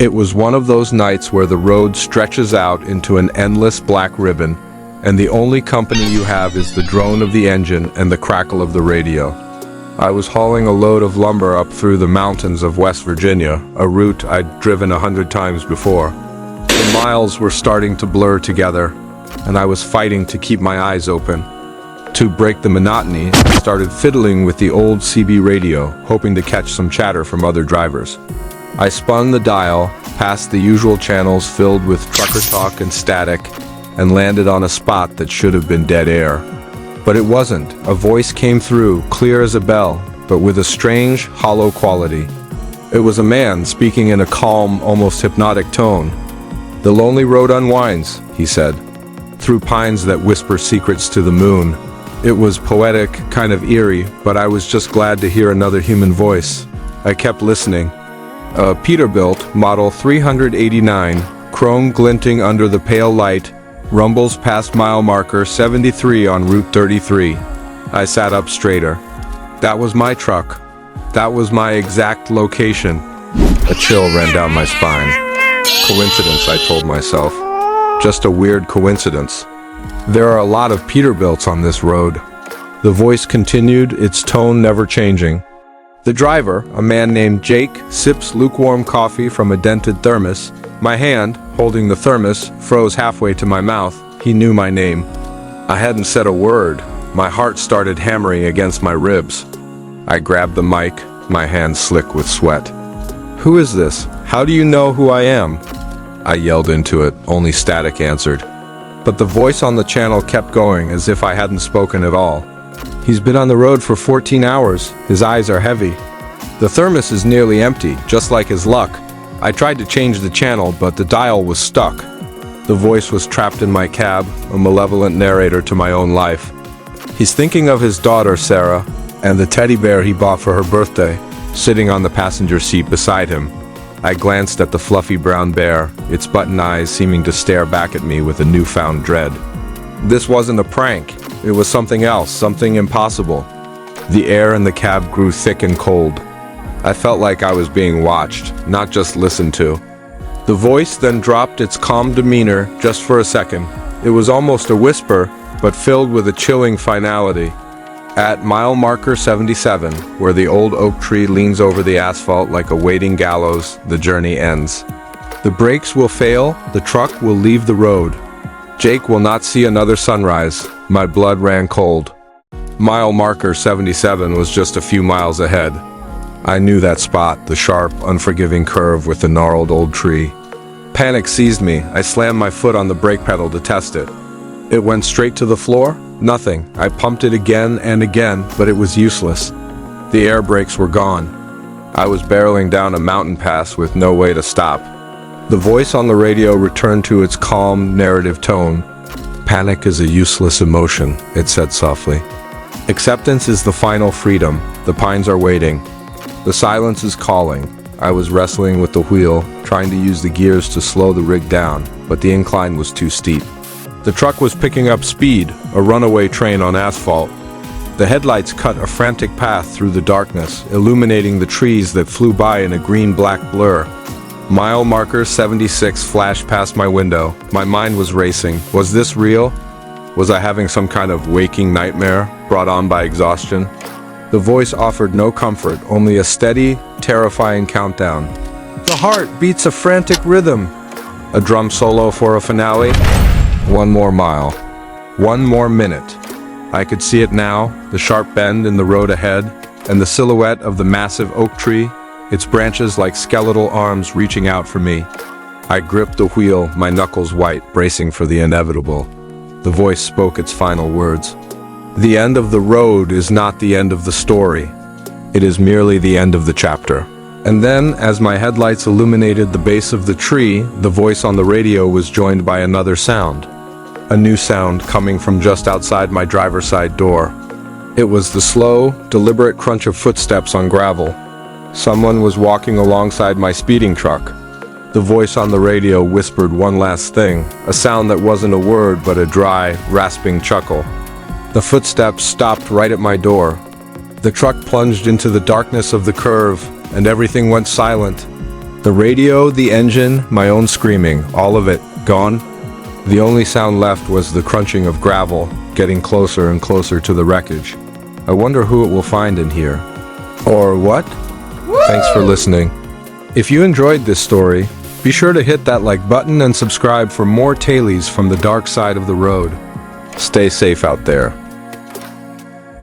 It was one of those nights where the road stretches out into an endless black ribbon, and the only company you have is the drone of the engine and the crackle of the radio. I was hauling a load of lumber up through the mountains of West Virginia, a route I'd driven 100 times before. The miles were starting to blur together, and I was fighting to keep my eyes open. To break the monotony, I started fiddling with the old CB radio, hoping to catch some chatter from other drivers. I spun the dial, past the usual channels filled with trucker talk and static, and landed on a spot that should have been dead air. But it wasn't. A voice came through, clear as a bell, but with a strange, hollow quality. It was a man speaking in a calm, almost hypnotic tone. "The lonely road unwinds," he said, "through pines that whisper secrets to the moon." It was poetic, kind of eerie, but I was just glad to hear another human voice. I kept listening. A Peterbilt Model 389, chrome glinting under the pale light, rumbles past mile marker 73 on Route 33. I sat up straighter. That was my truck. That was my exact location. A chill ran down my spine. Coincidence, I told myself. Just a weird coincidence. There are a lot of Peterbilts on this road. The voice continued, its tone never changing. The driver, a man named Jake, sips lukewarm coffee from a dented thermos. My hand, holding the thermos, froze halfway to my mouth. He knew my name. I hadn't said a word. My heart started hammering against my ribs. I grabbed the mic, my hands slick with sweat. "Who is this? How do you know who I am?" I yelled into it, only static answered. But the voice on the channel kept going as if I hadn't spoken at all. "He's been on the road for 14 hours. His eyes are heavy. The thermos is nearly empty, just like his luck. I tried to change the channel, but the dial was stuck." The voice was trapped in my cab, a malevolent narrator to my own life. "He's thinking of his daughter, Sarah, and the teddy bear he bought for her birthday, sitting on the passenger seat beside him." I glanced at the fluffy brown bear, its button eyes seeming to stare back at me with a newfound dread. This wasn't a prank. It was something else, something impossible. The air in the cab grew thick and cold. I felt like I was being watched, not just listened to. The voice then dropped its calm demeanor just for a second. It was almost a whisper, but filled with a chilling finality. "At mile marker 77, where the old oak tree leans over the asphalt like a waiting gallows, the journey ends. The brakes will fail, the truck will leave the road. Jake will not see another sunrise." My blood ran cold. Mile marker 77 was just a few miles ahead. I knew that spot, the sharp, unforgiving curve with the gnarled old tree. Panic seized me. I slammed my foot on the brake pedal to test it. It went straight to the floor? Nothing. I pumped it again and again, but it was useless. The air brakes were gone. I was barreling down a mountain pass with no way to stop. The voice on the radio returned to its calm, narrative tone. "Panic is a useless emotion," it said softly. "Acceptance is the final freedom. The pines are waiting. The silence is calling." I was wrestling with the wheel, trying to use the gears to slow the rig down, but the incline was too steep. The truck was picking up speed, a runaway train on asphalt. The headlights cut a frantic path through the darkness, illuminating the trees that flew by in a green-black blur. Mile marker 76 flashed past my window. My mind was racing. Was this real? Was I having some kind of waking nightmare, brought on by exhaustion? The voice offered no comfort, only a steady, terrifying countdown. "The heart beats a frantic rhythm." A drum solo for a finale. One more mile. One more minute. I could see it now, the sharp bend in the road ahead, and the silhouette of the massive oak tree, its branches like skeletal arms reaching out for me. I gripped the wheel, my knuckles white, bracing for the inevitable. The voice spoke its final words. "The end of the road is not the end of the story. It is merely the end of the chapter." And then, as my headlights illuminated the base of the tree, the voice on the radio was joined by another sound. A new sound coming from just outside my driver's side door. It was the slow, deliberate crunch of footsteps on gravel. Someone was walking alongside my speeding truck. The voice on the radio whispered one last thing, a sound that wasn't a word but a dry, rasping chuckle. The footsteps stopped right at my door. The truck plunged into the darkness of the curve, and everything went silent. The radio, the engine, my own screaming, all of it gone. The only sound left was the crunching of gravel, getting closer and closer to the wreckage. I wonder who it will find in here. Or what? Thanks for listening. If you enjoyed this story, be sure to hit that like button and subscribe for more tales from the dark side of the road. Stay safe out there.